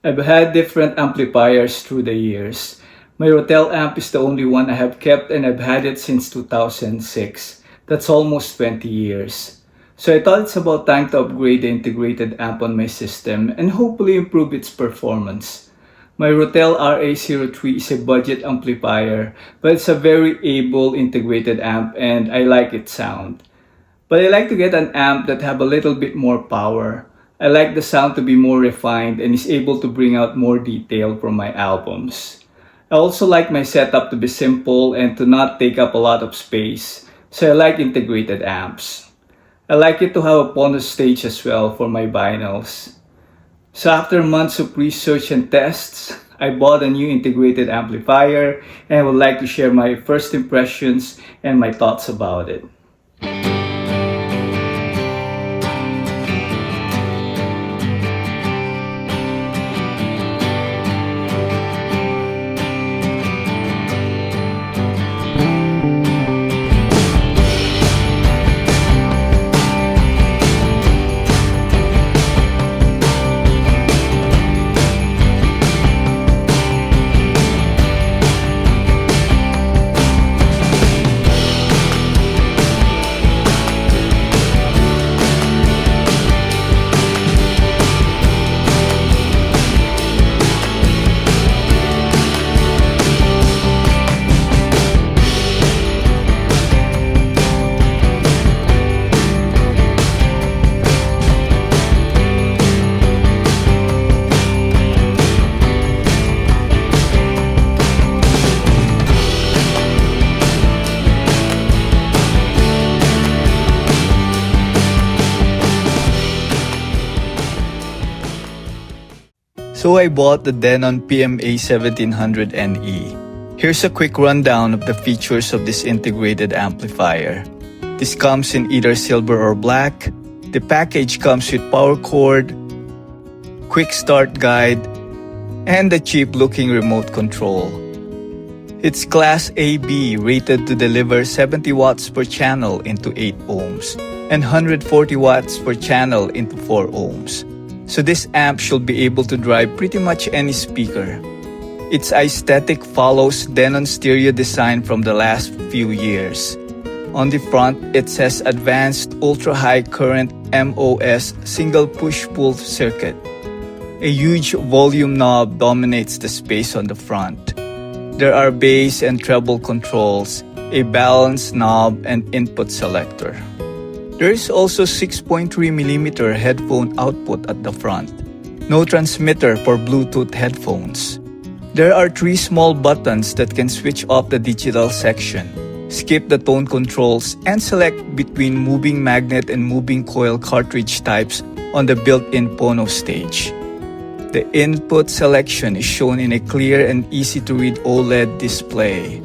I've had different amplifiers through the years. My Rotel amp is the only one I have kept and I've had it since 2006. That's almost 20 years. So I thought it's about time to upgrade the integrated amp on my system and hopefully improve its performance. My Rotel RA03 is a budget amplifier, but it's a very able integrated amp and I like its sound. But I like to get an amp that have a little bit more power. I like the sound to be more refined and is able to bring out more detail from my albums. I also like my setup to be simple and to not take up a lot of space, so I like integrated amps. I like it to have a bonus stage as well for my vinyls. So after months of research and tests, I bought a new integrated amplifier and I would like to share my first impressions and my thoughts about it. So I bought the Denon PMA-1700NE. Here's a quick rundown of the features of this integrated amplifier. This comes in either silver or black. The package comes with power cord, quick start guide, and a cheap-looking remote control. It's Class AB rated to deliver 70 watts per channel into 8 ohms and 140 watts per channel into 4 ohms. So this amp should be able to drive pretty much any speaker. Its aesthetic follows Denon stereo design from the last few years. On the front, it says Advanced Ultra-High Current MOS Single Push-Pull Circuit. A huge volume knob dominates the space on the front. There are bass and treble controls, a balance knob, and input selector. There is also 6.3mm headphone output at the front. No transmitter for Bluetooth headphones. There are 3 small buttons that can switch off the digital section, skip the tone controls, and select between moving magnet and moving coil cartridge types on the built-in phono stage. The input selection is shown in a clear and easy-to-read OLED display.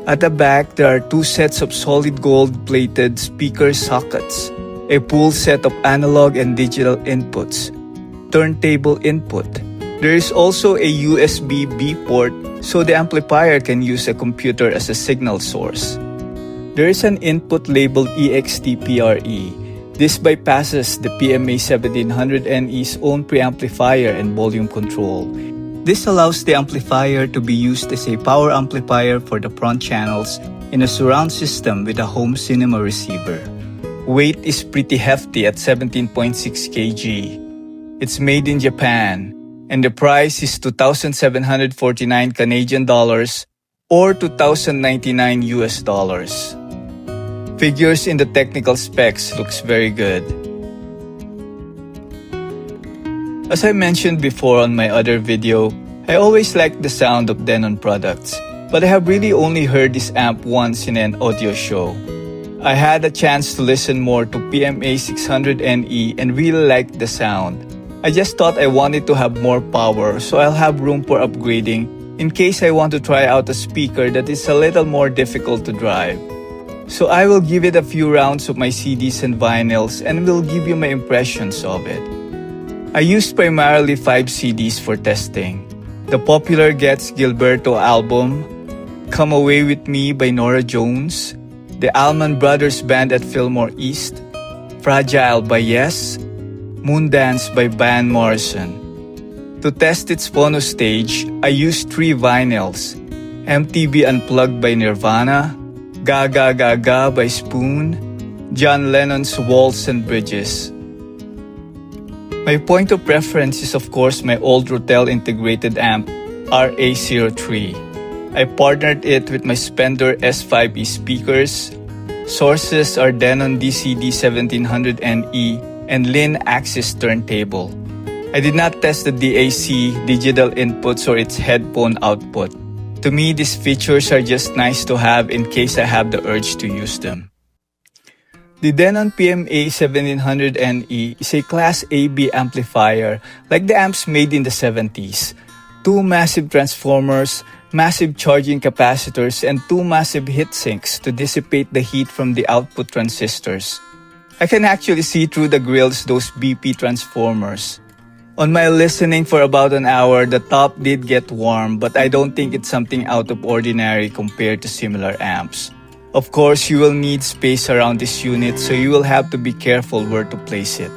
At the back, there are 2 sets of solid gold-plated speaker sockets, a full set of analog and digital inputs, turntable input. There is also a USB-B port, so the amplifier can use a computer as a signal source. There is an input labeled EXT-PRE. This bypasses the PMA-1700NE's own preamplifier and volume control. This allows the amplifier to be used as a power amplifier for the front channels in a surround system with a home cinema receiver. Weight is pretty hefty at 17.6 kg. It's made in Japan, and the price is 2,749 Canadian dollars or 2,099 US dollars. Figures in the technical specs looks very good. As I mentioned before on my other video, I always liked the sound of Denon products, but I have really only heard this amp once in an audio show. I had a chance to listen more to PMA-600NE and really liked the sound. I just thought I wanted to have more power, so I'll have room for upgrading in case I want to try out a speaker that is a little more difficult to drive. So I will give it a few rounds of my CDs and vinyls and will give you my impressions of it. I used primarily 5 CDs for testing. The popular Gets Gilberto album, Come Away With Me by Norah Jones, the Allman Brothers Band at Fillmore East, Fragile by Yes, Moondance by Van Morrison. To test its phono stage, I used 3 vinyls: MTV Unplugged by Nirvana, Gaga Gaga by Spoon, John Lennon's Waltz and Bridges. My point of preference is of course my old Rotel integrated amp RA03. I partnered it with my Spender S5E speakers. Sources are Denon PMA-1700NE and Lin Axis turntable. I did not test the DAC, digital inputs, or its headphone output. To me, these features are just nice to have in case I have the urge to use them. The Denon PMA-1700NE is a Class AB amplifier like the amps made in the 70s. 2 massive transformers, massive charging capacitors, and 2 massive heat sinks to dissipate the heat from the output transistors. I can actually see through the grills those BP transformers. On my listening for about an hour, the top did get warm, but I don't think it's something out of ordinary compared to similar amps. Of course, you will need space around this unit, so you will have to be careful where to place it.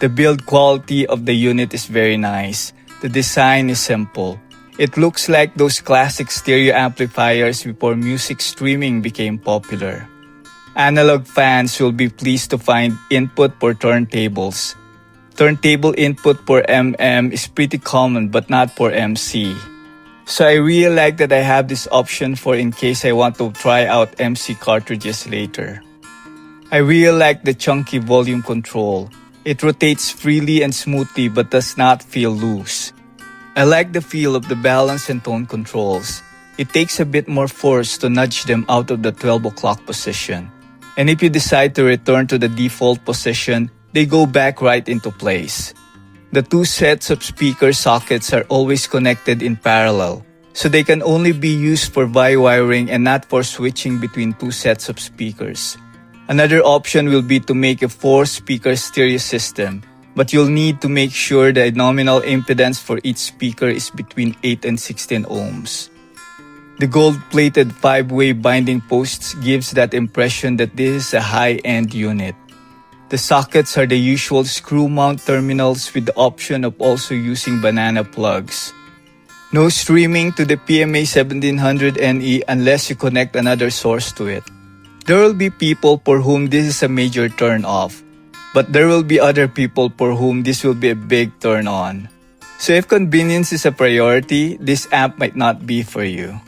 The build quality of the unit is very nice. The design is simple. It looks like those classic stereo amplifiers before music streaming became popular. Analog fans will be pleased to find input for turntables. Turntable input for MM is pretty common but not for MC. So I really like that I have this option for in case I want to try out MC cartridges later. I really like the chunky volume control. It rotates freely and smoothly but does not feel loose. I like the feel of the balance and tone controls. It takes a bit more force to nudge them out of the 12 o'clock position. And if you decide to return to the default position, they go back right into place. The 2 sets of speaker sockets are always connected in parallel, so they can only be used for bi-wiring and not for switching between 2 sets of speakers. Another option will be to make a 4-speaker stereo system, but you'll need to make sure the nominal impedance for each speaker is between 8 and 16 ohms. The gold-plated 5-way binding posts gives that impression that this is a high-end unit. The sockets are the usual screw-mount terminals with the option of also using banana plugs. No streaming to the PMA-1700NE unless you connect another source to it. There will be people for whom this is a major turn-off, but there will be other people for whom this will be a big turn-on. So if convenience is a priority, this amp might not be for you.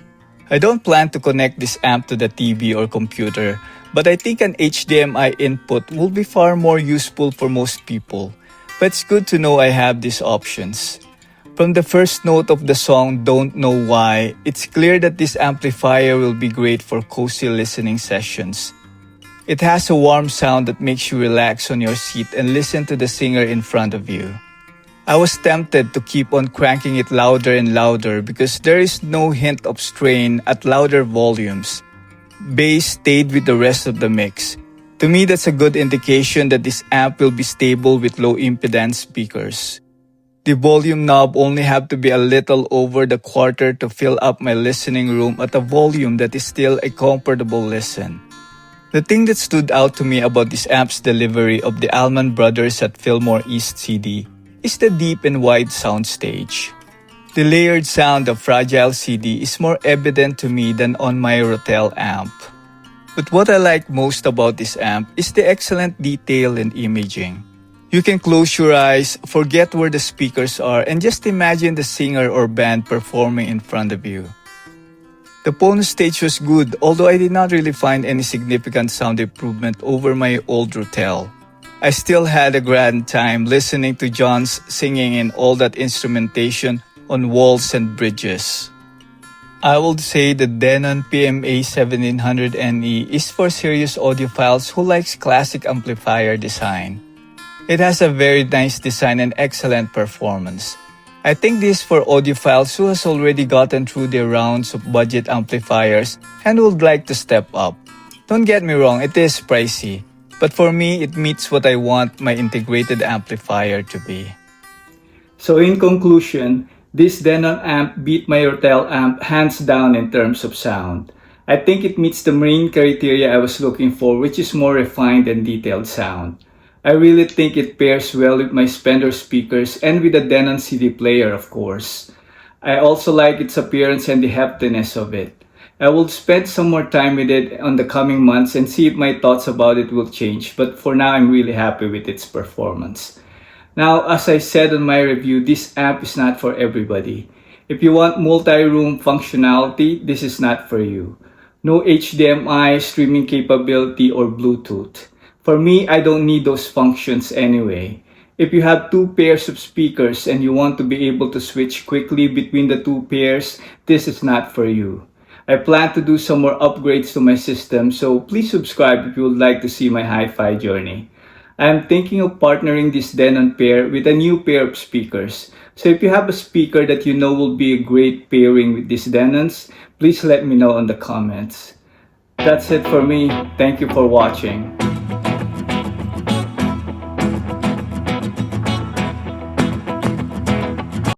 I don't plan to connect this amp to the TV or computer, but I think an HDMI input will be far more useful for most people. But it's good to know I have these options. From the first note of the song Don't Know Why, it's clear that this amplifier will be great for cozy listening sessions. It has a warm sound that makes you relax on your seat and listen to the singer in front of you. I was tempted to keep on cranking it louder and louder because there is no hint of strain at louder volumes. Bass stayed with the rest of the mix. To me, that's a good indication that this amp will be stable with low impedance speakers. The volume knob only have to be a little over the quarter to fill up my listening room at a volume that is still a comfortable listen. The thing that stood out to me about this amp's delivery of the Allman Brothers at Fillmore East CD is the deep and wide soundstage. The layered sound of Fragile CD is more evident to me than on my Rotel amp. But what I like most about this amp is the excellent detail and imaging. You can close your eyes, forget where the speakers are, and just imagine the singer or band performing in front of you. The phono stage was good, although I did not really find any significant sound improvement over my old Rotel. I still had a grand time listening to John's singing and all that instrumentation on Waltz and Bridges. I would say the Denon PMA-1700NE is for serious audiophiles who likes classic amplifier design. It has a very nice design and excellent performance. I think this is for audiophiles who has already gotten through their rounds of budget amplifiers and would like to step up. Don't get me wrong, it is pricey. But for me, it meets what I want my integrated amplifier to be. So in conclusion, this Denon amp beat my Rotel amp hands down in terms of sound. I think it meets the main criteria I was looking for, which is more refined and detailed sound. I really think it pairs well with my Spender speakers and with the Denon CD player, of course. I also like its appearance and the heftiness of it. I will spend some more time with it on the coming months and see if my thoughts about it will change, but for now I'm really happy with its performance. Now, as I said in my review, this amp is not for everybody. If you want multi-room functionality, this is not for you. No HDMI, streaming capability, or Bluetooth. For me, I don't need those functions anyway. If you have two pairs of speakers and you want to be able to switch quickly between the two pairs, this is not for you. I plan to do some more upgrades to my system, so please subscribe if you would like to see my hi-fi journey. I am thinking of partnering this Denon pair with a new pair of speakers. So if you have a speaker that you know will be a great pairing with these Denons, please let me know in the comments. That's it for me. Thank you for watching.